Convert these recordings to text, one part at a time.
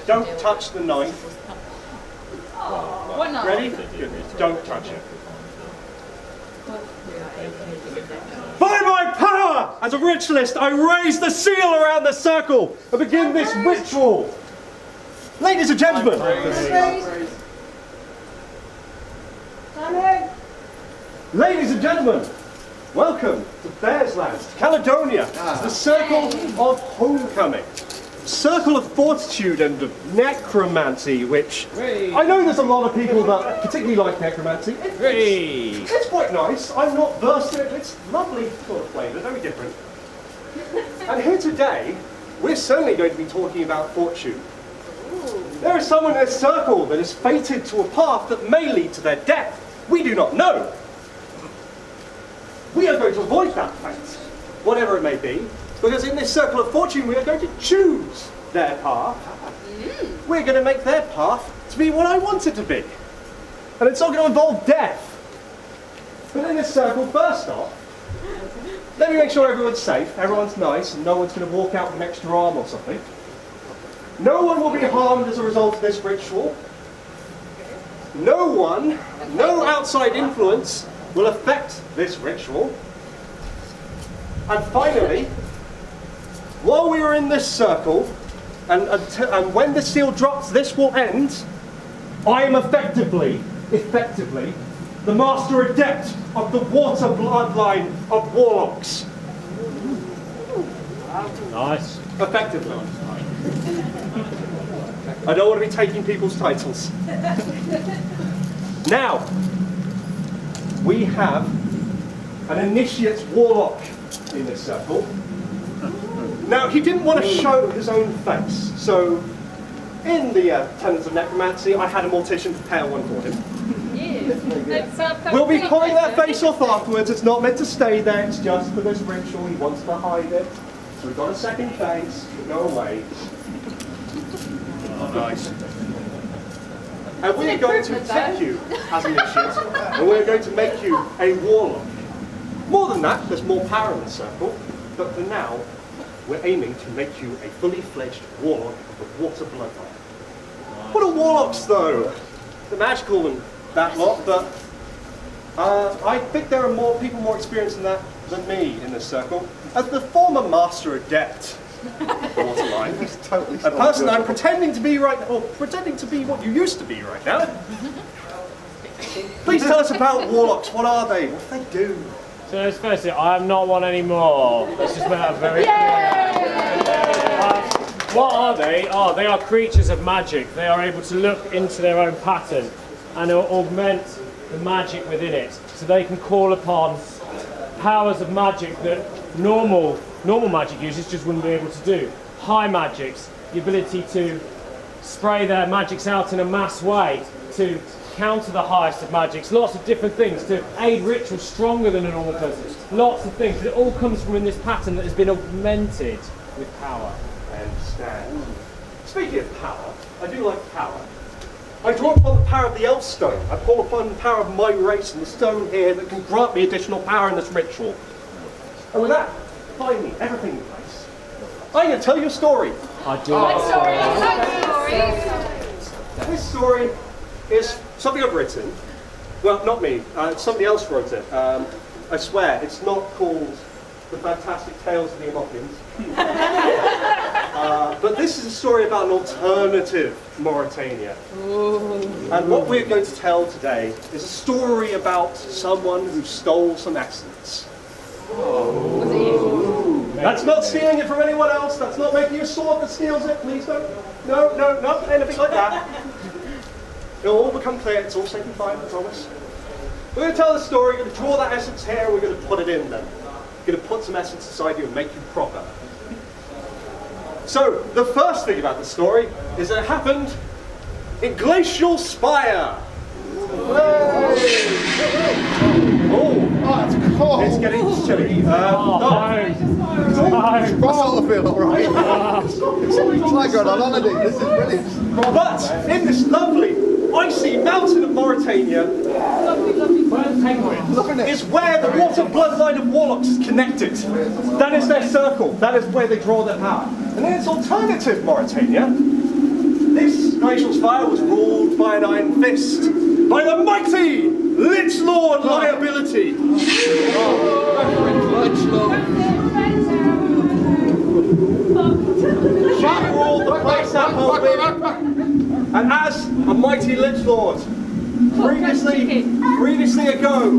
Don't touch the knife. What knife? Ready? Good. Don't touch it. By my power as a ritualist, I raise the seal around the circle and begin this ritual. Ladies and gentlemen. Ladies and gentlemen, welcome to Bears Land, Caledonia, to the Circle of Homecoming. Circle of Fortitude and of Necromancy, which I know there's a lot of people that particularly like Necromancy. It's quite nice. I'm not versed in it. It's lovely sort of flavour, very different. And here today, we're certainly going to be talking about fortune. There is someone in this circle that is fated to a path that may lead to their death. We do not know. We are going to avoid that fate, whatever it may be, because in this circle of fortune we are going to choose their path. We're going to make their path to be what I want it to be. And it's not going to involve death. But in this circle, first off, let me make sure everyone's safe, everyone's nice, and no one's going to walk out with an extra arm or something. No one will be harmed as a result of this ritual. No outside influence will affect this ritual. And finally, while we are in this circle, and when the seal drops, this will end. I am effectively, the master adept of the water bloodline of warlocks. Nice. Effectively. I don't want to be taking people's titles. Now, we have an initiate warlock in this circle. Now, he didn't want to show his own face, so in the tenets of necromancy, I had a mortician prepare one for him. We'll be pulling that face off afterwards. It's not meant to stay there, it's just for this ritual. He wants to hide it. So we've got a second face. Go away. Oh, nice. And we're going to take you as initiates, and we're going to make you a warlock. More than that, there's more power in the circle, but for now, we're aiming to make you a fully fledged warlock of the water bloodline. What are warlocks, though? They're magical and that lot, but I think there are more people more experienced in that than me in this circle. As the former master adept, waterline, totally a person I'm pretending to be right now, or pretending to be what you used to be right now. Please tell us about warlocks. What are they? What do they do? So let's first say, I am not one anymore. Let's just make that very clear. What are they? Oh, they are creatures of magic. They are able to look into their own pattern and augment the magic within it. So they can call upon powers of magic that normal magic users just wouldn't be able to do. High magics, the ability to spray their magics out in a mass way, to counter the highest of magics, lots of different things, to aid rituals stronger than a normal person. Lots of things. It all comes from in this pattern that has been augmented with power. I understand. Speaking of power, I do like power. I draw upon the power of the elf stone. I call upon the power of my race and the stone here that can grant me additional power in this ritual. And with that, finally, everything in place. I'm going to tell you a story. I do. This story is something I've written. Well, not me. Somebody else wrote it. I swear, it's not called The Fantastic Tales of the Emotions. But this is a story about an alternative Mauritania. And what we're going to tell today is a story about someone who stole some essence. That's not stealing it from anyone else. That's not making a sword that steals it. Please don't. No, anything like that. It'll all become clear. It's all safe and fine, I promise. We're going to tell the story. We're going to draw that essence here. We're going to put it in then. We're going to put some essence inside you and make you proper. So, the first thing about the story is that it happened in Glacial Spire. Oh, it's cold. It's getting chilly. I sort of feel alright. It's like going on holiday. This is brilliant. But in this lovely, icy mountain of Mauritania is where the water bloodline of warlocks is connected. That is their circle. That is where they draw their power. And in its alternative Mauritania, Glacial Spire was ruled by an iron fist, by the mighty Lich Lord Liability. She ruled the place at her whim, and as a mighty Lich Lord, previously ago,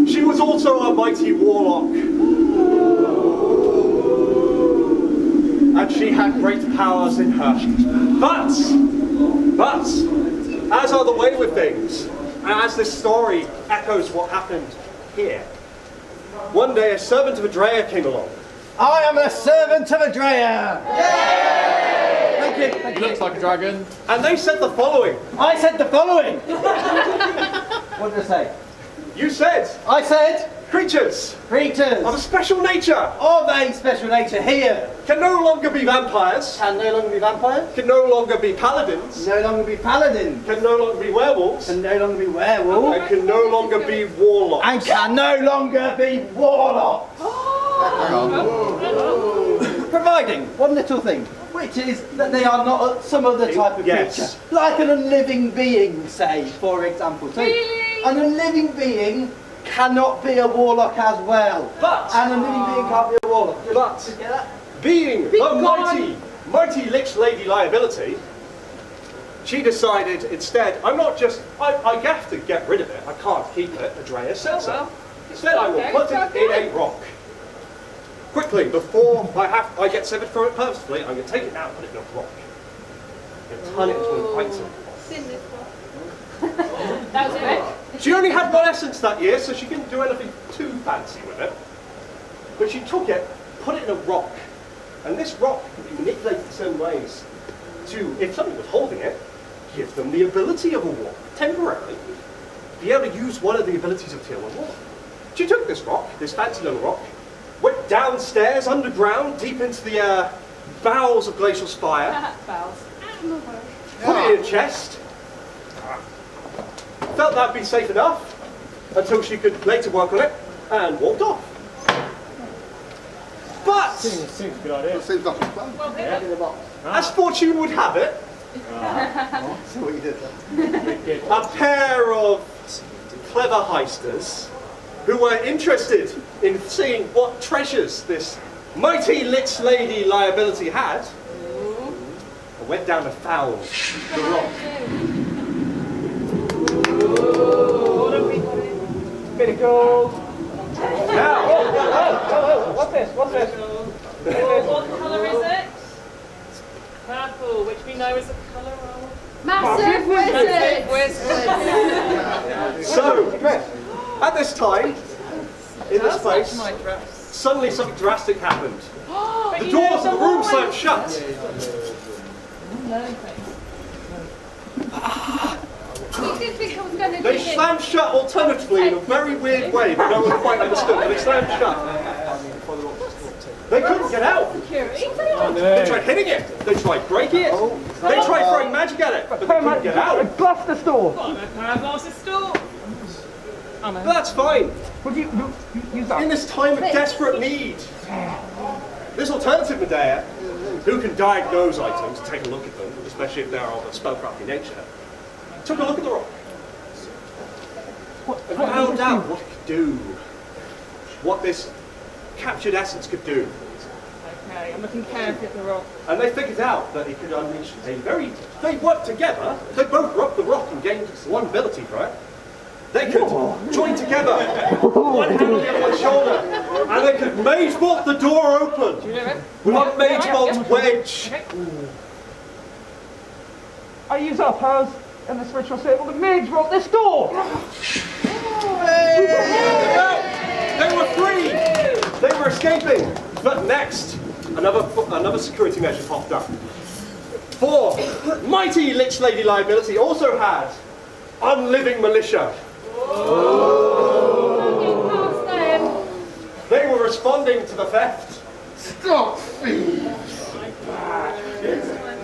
she was also a mighty warlock. And she had great powers in her. But, as are the way with things, and as this story echoes what happened here, one day a servant of Adrea came along. I am a servant of Adrea! Yay! Thank you, thank He you. looks like a dragon. And they said the following. I said the following! What did I say? You said, I said, creatures creatures of a special nature of a special nature here can no longer be vampires, can no longer be vampires, can no longer be paladins, no longer be paladins, can no longer be werewolves, can no longer be werewolves, and can no longer be warlocks. and can no longer be warlocks. Hang on. Providing one little thing, which is that they are not some other type of Yes. creature. Like an unliving being, say, for example. So, an unliving being cannot be a warlock as well. But- an unliving being can't be a warlock. But- Just get that? Being the mighty Lich Lady Liability, she decided instead, I have to get rid of it. I can't keep it. Adrea said so. Instead, I will put it in a rock. Quickly, before I get severed from it purposefully, I'm going to take it out and put it in a rock. And turn it into an item. That was quick. She only had one essence that year, so she couldn't do anything too fancy with it. But she took it, put it in a rock. And this rock could be manipulated in certain ways to, if somebody was holding it, give them the ability of a warlock, temporarily, be able to use one of the abilities of Tier 1 warlock. She took this rock, this fancy little rock, went downstairs, underground, deep into the bowels of Glacial Spire, Bells. put it in a chest, felt that'd be safe enough, until she could later work on it, and walked off. But, Seems a good idea. Seems like a plan. as fortune would have it, See what you did there. a pair of clever heisters who were interested in seeing what treasures this mighty Lich Lady Liability had, and went down and found the rock. Bit of gold. Now, What's this? What's this? What colour is it? Purple, which we know is a colour of... Massive wizard! so, at this time, in this place, suddenly something drastic happened. The doors of the room slammed shut. We did think I was going to do They it. slammed shut alternatively in a very weird way, but no one quite understood, but they slammed shut. They couldn't get out. They tried hitting it. They tried breaking it. They tried throwing magic at it, but they couldn't get out. Blast the store. But that's fine. Would you use that? In this time of desperate need, this alternative Medea, who can diagnose items, take a look at them, especially if they're of a spellcrafty nature, took a look at the rock. And found out what it could do. What this captured essence could do. Okay, I'm looking carefully at the rock. And they figured out that it could unleash they worked together, they both rubbed the rock and gained one ability for it. They could join together, one hand on the other one's shoulder, and they could mage bolt the door open with a mage bolt wedge. I use our powers in the spiritual circle to mage bolt this door. They were free! They were escaping! But next, another security measure popped up. For mighty Lich Lady Liability also had unliving militia. They were responding to the theft. Stop thieves!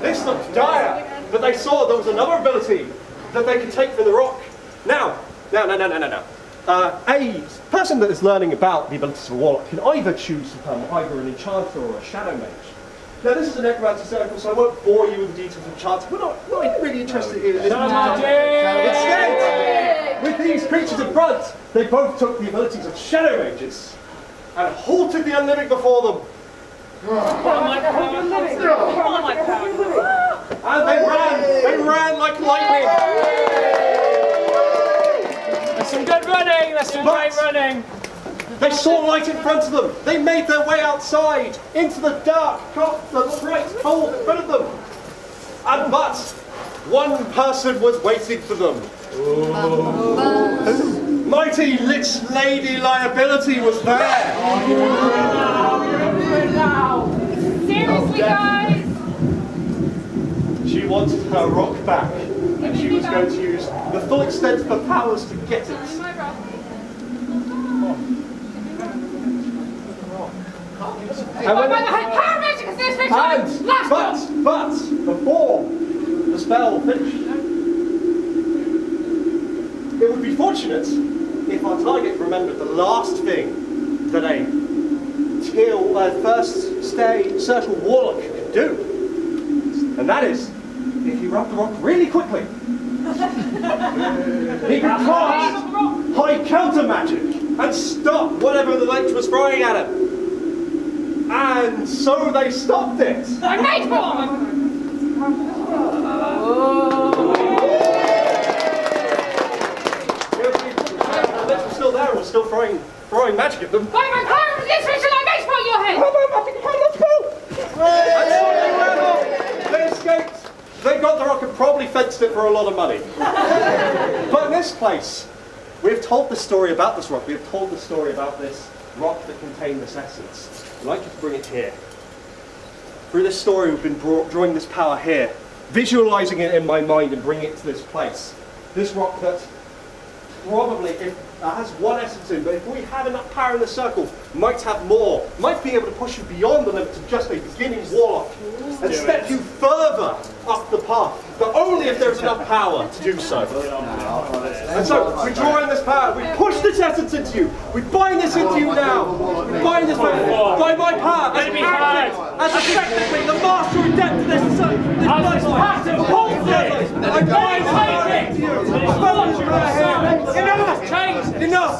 This looked dire, but they saw there was another ability that they could take from the rock. Now. A person that is learning about the abilities of a warlock can either choose to become either an enchanter or a shadow mage. Now this is an necromancy circle, so I won't bore you with the details of enchanting. We're not really really interested in this. Shadow magic! Instead, with these creatures in front, they both took the abilities of shadow mages and halted the unliving before them. And they ran like lightning. There's some good running, there's some great running. They saw light in front of them. They made their way outside into the dark, the bright cold in front of them. But one person was waiting for them. Mighty Lich Lady Liability was there. Seriously, guys? She wanted her rock back, and she was going to use the full extent of her powers to get it. But before the spell finished, it would be fortunate if our target remembered the last thing that a first stay circle warlock could do, and that is if he rubbed the rock really quickly. He could cast high counter magic and stop whatever the lich was throwing at him. And so they stopped it. I made one! The lich was still there and was still throwing magic at them. By my power of this vision, I made one your head! And so they ran off. They escaped. They got the rock and probably fenced it for a lot of money. But in this place, we've told the story about this rock. We've told the story about this rock that contained this essence. I'd like you to bring it here. Through this story, we've been drawing this power here, visualizing it in my mind and bringing it to this place. This rock that probably has one essence in, but if we have enough power in the circle, might have more, might be able to push you beyond the limits of just a beginning warlock and step you further up the path, but only if there's enough power to do so. And so, we draw in this power, we push this essence into you, we bind this into you now, we bind this by my power, as effectively the master and depth of this passive holds it! I bind it into you! Enough!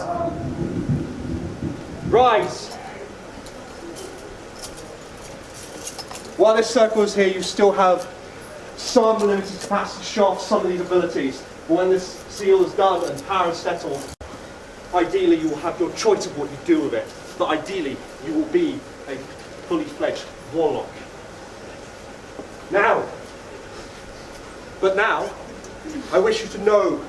Rise! While this circle is here, you still have some limited capacity to show off some of these abilities. But when this seal is done and power is settled, ideally you will have your choice of what you do with it. But ideally, you will be a fully fledged warlock. Now, I wish you to know,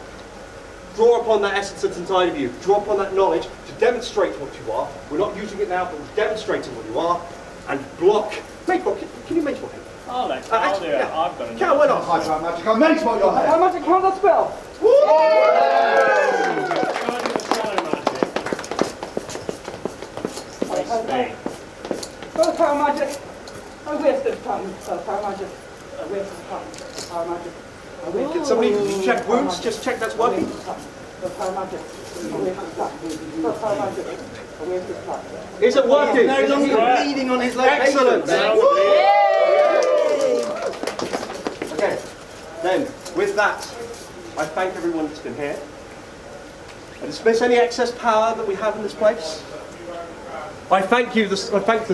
draw upon that essence that's inside of you, draw upon that knowledge to demonstrate what you are. We're not using it now, but we're demonstrating what you are, and block. Make one. Can you make one? I'll do it. Yeah. I've got it. Can't win off. High magic, I made what your head. How much count that spell? Power magic. I wasted time. Power magic. I wasted time. Power magic. Can somebody check wounds? Just check that's working. Power magic. Power magic. Is it working? No longer bleeding on his location. Excellent. Okay. Then, with that, I thank everyone that's been here. I dismiss any excess power that we have in this place. I thank the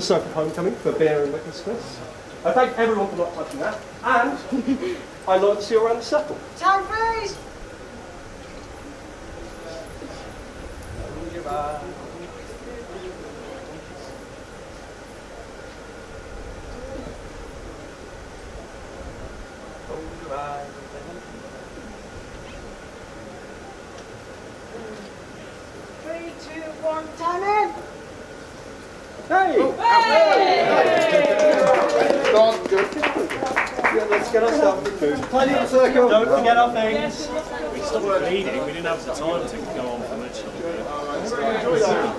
Circle of Homecoming for bearing witness to this. I thank everyone for not touching that. And I'd like to see you around the circle. Time, please! Three, two, one, time in! Hey! Yeah, let's get ourselves to food. Plenty of circle. Don't forget our things. We stopped bleeding, we didn't have the time to go on for much longer. Enjoy that.